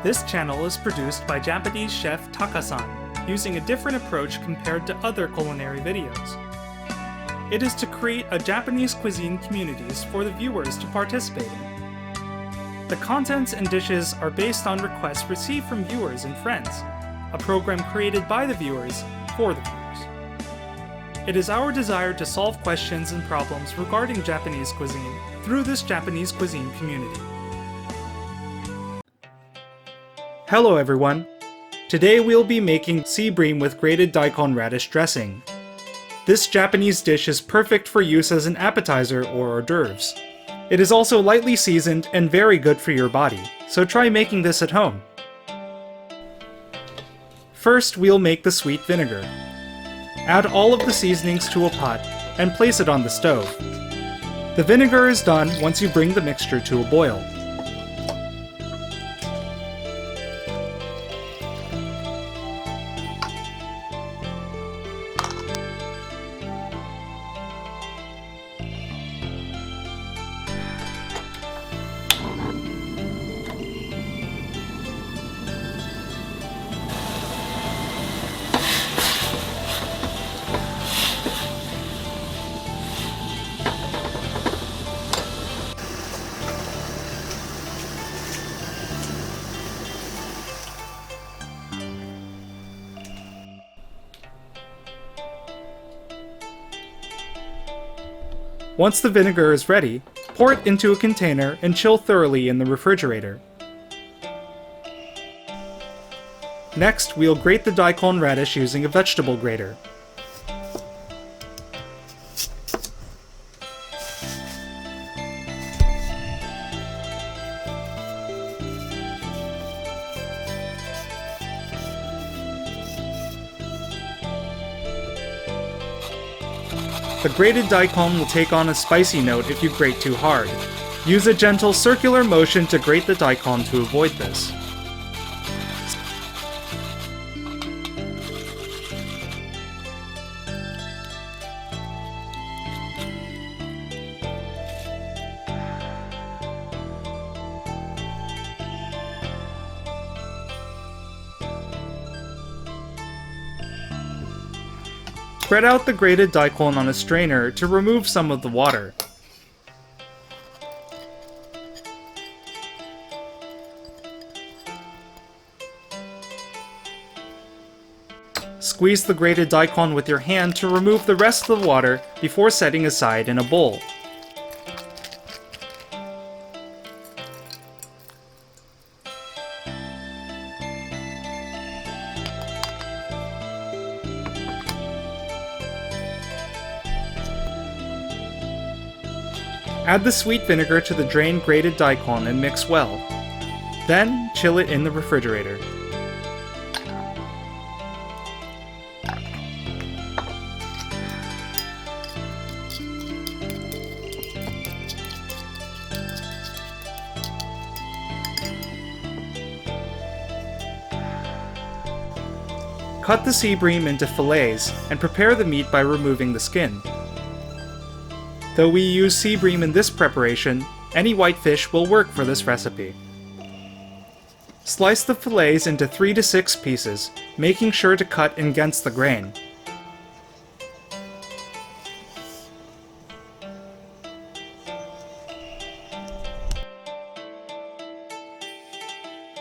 This channel is produced by Japanese chef Taka-san, using a different approach compared to other culinary videos. It is to create a Japanese cuisine communities for the viewers to participate in. The contents and dishes are based on requests received from viewers and friends, a program created by the viewers for the viewers. It is our desire to solve questions and problems regarding Japanese cuisine through this Japanese cuisine community. Hello everyone! Today we'll be making sea bream with grated daikon radish dressing. This Japanese dish is perfect for use as an appetizer or hors d'oeuvres. It is also lightly seasoned and very good for your body, so try making this at home. First, we'll make the sweet vinegar. Add all of the seasonings to a pot and place it on the stove. The vinegar is done once you bring the mixture to a boil. Once the vinegar is ready, pour it into a container and chill thoroughly in the refrigerator. Next, we'll grate the daikon radish using a vegetable grater. The grated daikon will take on a spicy note if you grate too hard. Use a gentle circular motion to grate the daikon to avoid this. Spread out the grated daikon on a strainer to remove some of the water. Squeeze the grated daikon with your hand to remove the rest of the water before setting aside in a bowl. Add the sweet vinegar to the drained grated daikon and mix well. Then, chill it in the refrigerator. Cut the sea bream into fillets and prepare the meat by removing the skin. Though we use sea bream in this preparation, any white fish will work for this recipe. Slice the fillets into 3 to 6 pieces, making sure to cut against the grain.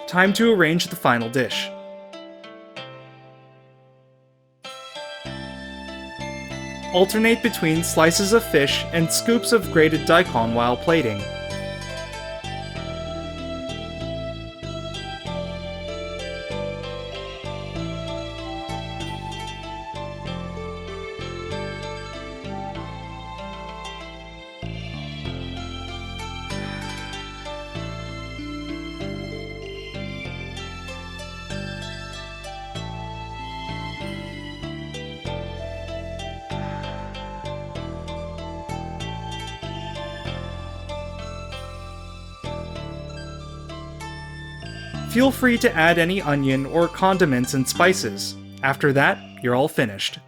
Time to arrange the final dish. Alternate between slices of fish and scoops of grated daikon while plating. Feel free to add any onion or condiments and spices. After that, you're all finished.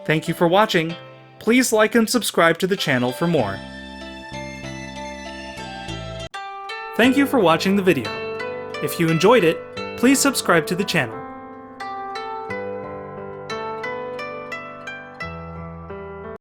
Thank you for watching. Please like and subscribe to the channel for more. Thank you for watching the video. If you enjoyed it, please subscribe to the channel.